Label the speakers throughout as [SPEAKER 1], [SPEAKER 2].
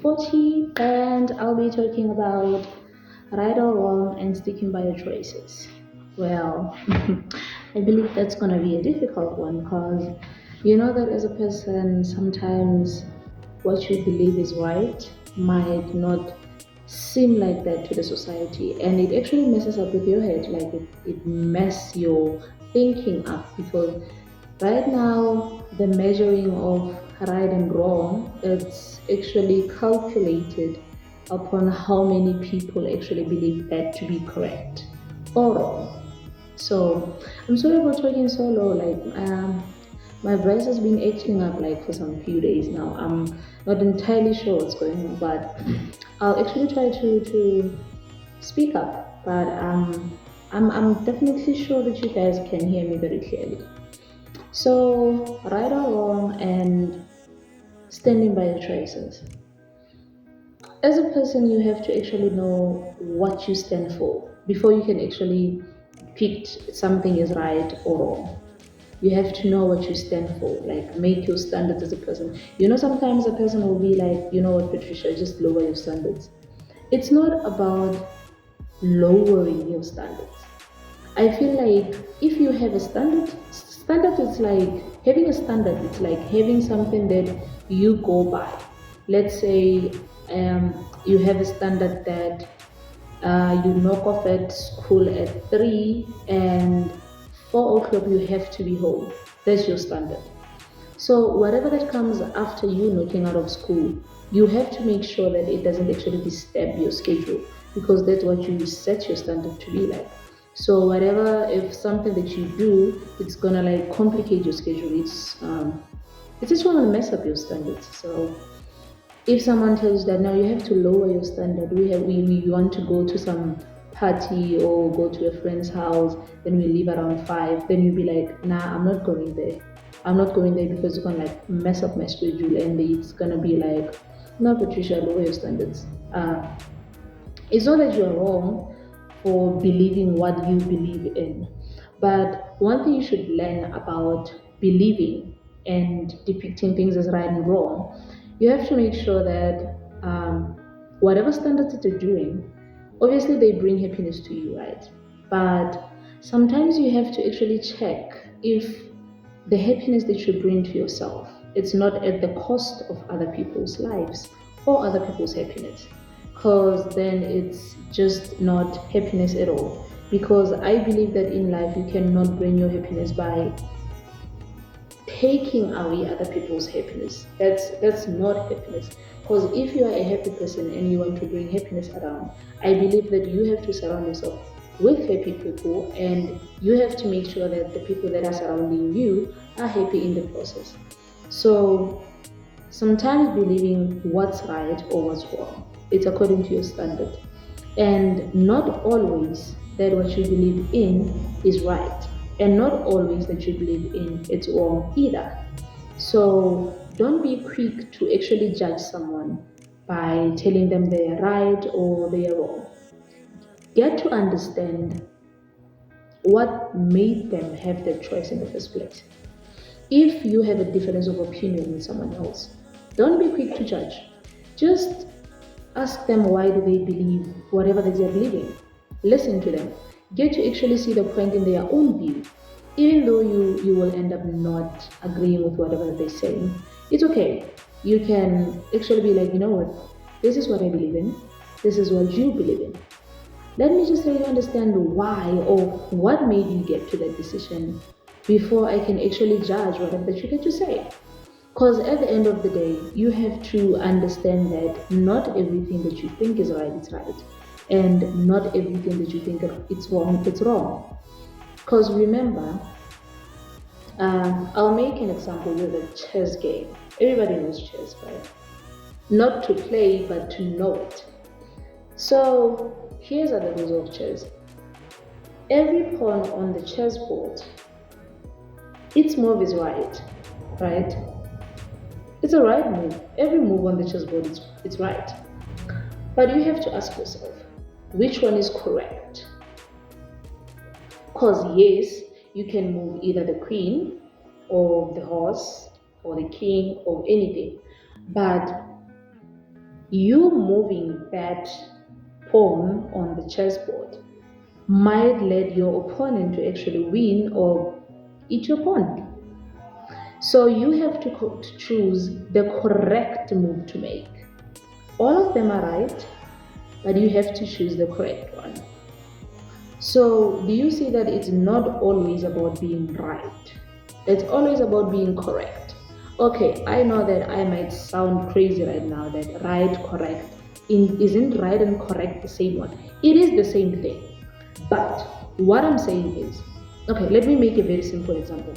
[SPEAKER 1] Ep.40, and I'll be talking about right or wrong and sticking by your choices. Well, I believe that's gonna be a difficult one because you know that as a person, sometimes what you believe is right might not seem like that to the society, and it actually messes up with your head. Like it mess your thinking up because right now, the measuring of right and wrong, it's actually calculated upon how many people actually believe that to be correct or wrong. So I'm sorry for talking so low. My voice has been acting up like for some few days now. I'm not entirely sure what's going on, but I'll actually try to speak up. But I'm definitely sure that you guys can hear me very clearly. So, right or wrong, and standing by your choices. As a person, you have to actually know what you stand for before you can actually pick something is right or wrong. You have to know what you stand for, like make your standards as a person. You know, sometimes a person will be like, you know what, Patricia, just lower your standards. It's not about lowering your standards. I feel like if you have a standard is like having a standard. It's like having something that you go by. Let's say you have a standard that you knock off at school at 3 and 4 o'clock you have to be home. That's your standard. So whatever that comes after you knocking out of school, you have to make sure that it doesn't actually disturb your schedule because that's what you set your standard to be like. So whatever, if something that you do, it's gonna like complicate your schedule. It's just gonna mess up your standards. So if someone tells you that now you have to lower your standard, we want to go to some party or go to a friend's house, then we leave around 5, then you'll be like, nah, I'm not going there. I'm not going there because it's gonna like mess up my schedule and it's gonna be like, no, Patricia, lower your standards. It's not that you're wrong for believing what you believe in, but one thing you should learn about believing and depicting things as right and wrong, you have to make sure that whatever standards that you're doing, obviously they bring happiness to you, right? But sometimes you have to actually check if the happiness that you bring to yourself, it's not at the cost of other people's lives or other people's happiness, because then it's just not happiness at all. Because I believe that in life you cannot bring your happiness by taking away other people's happiness. That's not happiness. Because if you are a happy person and you want to bring happiness around, I believe that you have to surround yourself with happy people, and you have to make sure that the people that are surrounding you are happy in the process. So sometimes believing what's right or what's wrong, it's according to your standard. And not always that what you believe in is right. And not always that you believe in it's wrong either. So don't be quick to actually judge someone by telling them they are right or they are wrong. Get to understand what made them have that choice in the first place. If you have a difference of opinion with someone else, don't be quick to judge. Just ask them why do they believe whatever that they're believing. Listen to them. Get to actually see the point in their own view. Even though you will end up not agreeing with whatever they're saying, it's okay. You can actually be like, you know what, this is what I believe in, this is what you believe in. Let me just really understand why or what made you get to that decision before I can actually judge whatever that you get to say. Because at the end of the day, you have to understand that not everything that you think is right. And not everything that you think it's wrong. Because remember, I'll make an example with a chess game. Everybody knows chess, right? Not to play, but to know it. So here's are the rules of chess. Every pawn on the chessboard, its move is right, right? It's a right move. Every move on the chessboard it's right. But you have to ask yourself, which one is correct? Because yes, you can move either the queen or the horse or the king or anything. But You moving that pawn on the chessboard might lead your opponent to actually win or eat your pawn. So you have to choose the correct move to make. All of them are right, but you have to choose the correct one. So do you see that it's not always about being right? It's always about being correct. Okay, I know that I might sound crazy right now that right, correct. Isn't right and correct the same one? It is the same thing. But what I'm saying is, okay, let me make a very simple example.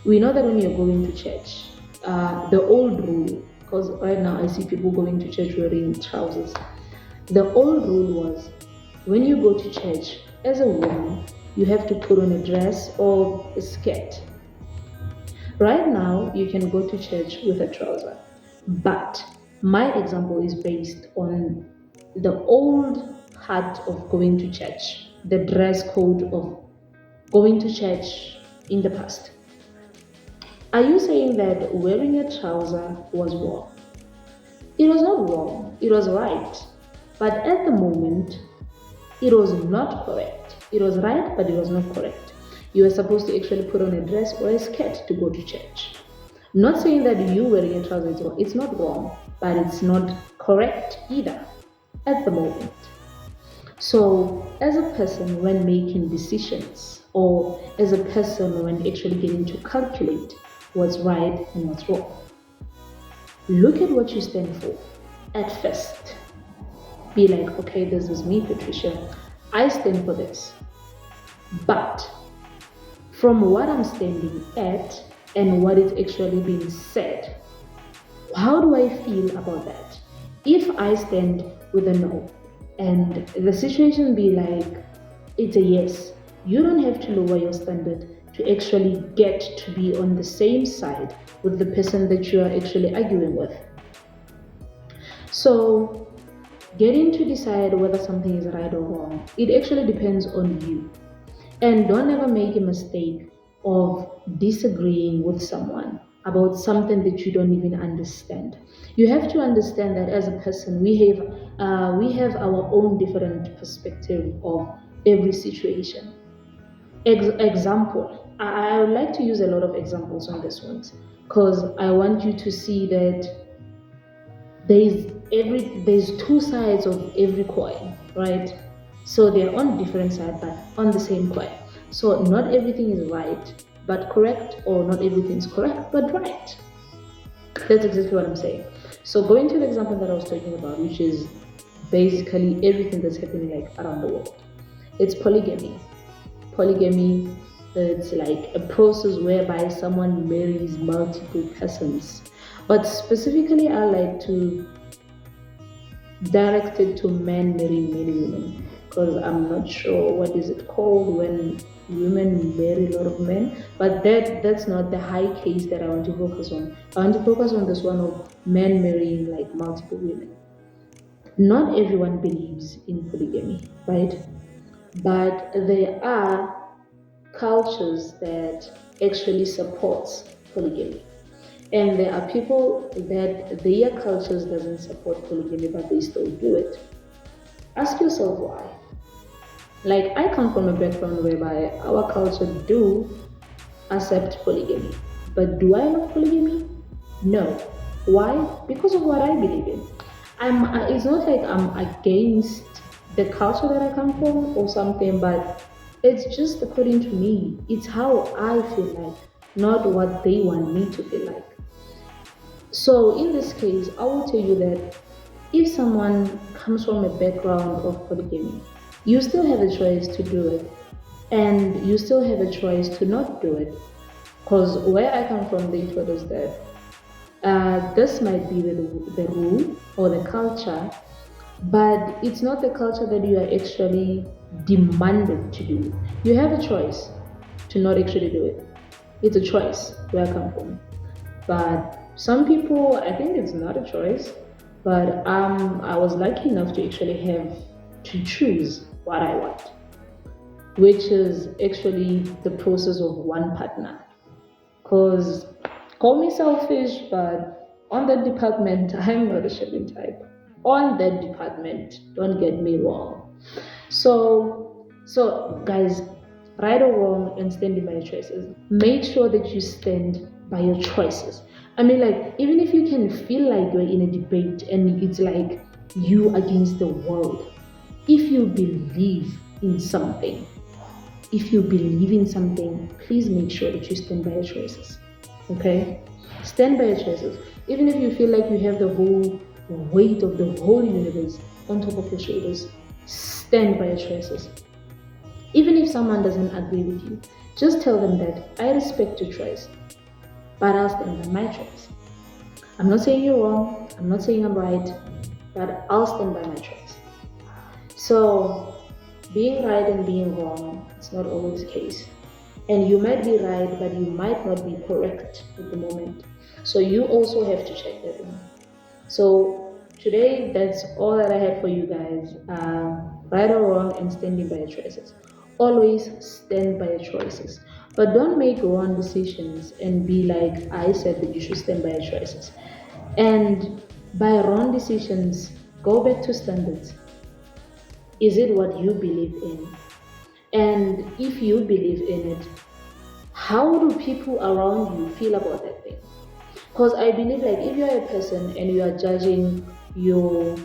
[SPEAKER 1] We know that when you're going to church, the old rule, because right now I see people going to church wearing trousers. The old rule was when you go to church as a woman, you have to put on a dress or a skirt. Right now, you can go to church with a trouser. But my example is based on the old heart of going to church, the dress code of going to church in the past. Are you saying that wearing a trouser was wrong? It was not wrong, it was right. But at the moment, it was not correct. It was right, but it was not correct. You were supposed to actually put on a dress or a skirt to go to church. Not saying that you wearing a trouser is wrong. It's not wrong, but it's not correct either at the moment. So, as a person, when making decisions, or as a person, when actually getting to calculate what's right and what's wrong, look at what you stand for at first. Be like, okay, this is me, Patricia. I stand for this. But from what I'm standing at and what is actually being said, how do I feel about that? If I stand with a no and the situation be like it's a yes, you don't have to lower your standard to actually get to be on the same side with the person that you are actually arguing with. So getting to decide whether something is right or wrong, it actually depends on you. And don't ever make a mistake of disagreeing with someone about something that you don't even understand. You have to understand that as a person, we have our own different perspective of every situation. Example, I would like to use a lot of examples on this one because I want you to see that there's two sides of every coin, right? So they're on different sides but on the same coin. So not everything is right but correct, or not everything is correct but right. That's exactly what I'm saying. So going to the example that I was talking about, which is basically everything that's happening like around the world, it's polygamy. Polygamy, it's like a process whereby someone marries multiple persons, but specifically I like to direct it to men marrying many women, because I'm not sure what is it called when women marry a lot of men, but that's not the high case that I want to focus on. I want to focus on this one of men marrying like multiple women. Not everyone believes in polygamy, right? But there are cultures that actually supports polygamy. And there are people that their cultures doesn't support polygamy, but they still do it. Ask yourself why. Like, I come from a background whereby our culture do accept polygamy. But do I love polygamy? No. Why? Because of what I believe in. It's not like I'm against the culture that I come from or something, but it's just according to me. It's how I feel like, not what they want me to feel like. So in this case, I will tell you that if someone comes from a background of polygamy, you still have a choice to do it, and you still have a choice to not do it. Because where I come from, they told us that this might be the rule or the culture, but it's not the culture that you are actually demanded to do. You have a choice to not actually do it. It's a choice where I come from. But some people, I think it's not a choice, but I was lucky enough to actually have to choose what I want, which is actually the process of one partner. Because call me selfish, but on that department, I'm not a sharing type. on that department. Don't get me wrong. So guys, right or wrong and standing by your choices. Make sure that you stand by your choices. I mean, like, even if you can feel like you're in a debate and it's like you against the world, if you believe in something, please make sure that you stand by your choices. Okay? Stand by your choices. Even if you feel like you have the whole weight of the whole universe on top of your shoulders, stand by your choices. Even if someone doesn't agree with you, just tell them that I respect your choice, but I'll stand by my choice. I'm not saying you're wrong, I'm not saying I'm right, but I'll stand by my choice. So, being right and being wrong, it's not always the case. And you might be right, but you might not be correct at the moment. So you also have to check that in. So today, that's all that I had for you guys. Right or wrong and standing by your choices. Always stand by your choices. But don't make wrong decisions and be like, I said that you should stand by your choices. And by wrong decisions, go back to standards. Is it what you believe in? And if you believe in it, how do people around you feel about that thing? Because I believe, like, if you're a person and you are judging your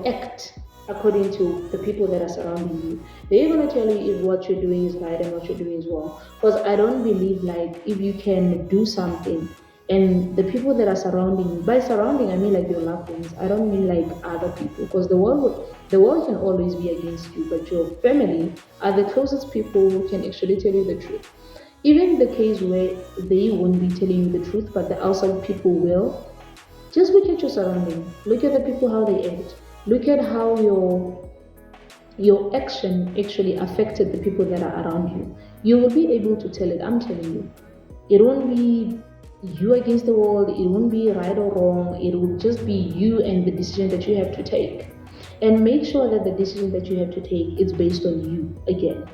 [SPEAKER 1] act according to the people that are surrounding you, they're gonna tell you if what you're doing is right and what you're doing is wrong. Because I don't believe, like, if you can do something and the people that are surrounding you, by surrounding I mean like your loved ones, I don't mean like other people, because the world can always be against you, but your family are the closest people who can actually tell you the truth. Even the case where they won't be telling you the truth, but the outside people will, just look at your surrounding. Look at the people, how they act. Look at how your action actually affected the people that are around you. You will be able to tell it. I'm telling you. It won't be you against the world. It won't be right or wrong. It will just be you and the decision that you have to take. And make sure that the decision that you have to take is based on you again.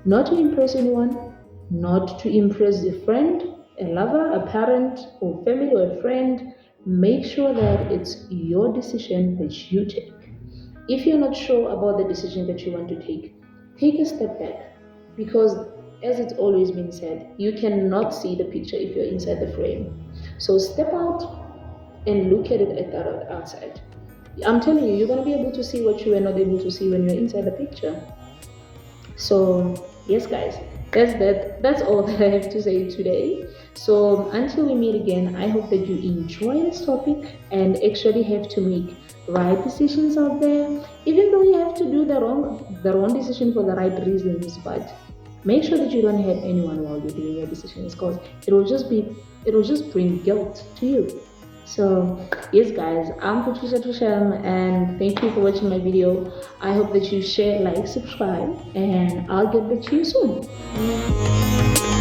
[SPEAKER 1] Not to impress anyone, not to impress a friend, a lover, a parent, or family, or a friend. Make sure that it's your decision that you take. If you're not sure about the decision that you want to take a step back. Because, as it's always been said, you cannot see the picture if you're inside the frame. So step out and look at it at the outside. I'm telling you, you're going to be able to see what you were not able to see when you're inside the picture. So yes, guys, that's all that I have to say today. So until we meet again, I hope that you enjoy this topic and actually have to make right decisions out there, even though you have to do the wrong decision for the right reasons. But make sure that you don't hurt anyone while you're doing your decisions, because it will just bring guilt to you. So yes, guys, I'm Patricia Tusham, and thank you for watching my video. I hope that you share, like, subscribe, and I'll get back to you soon.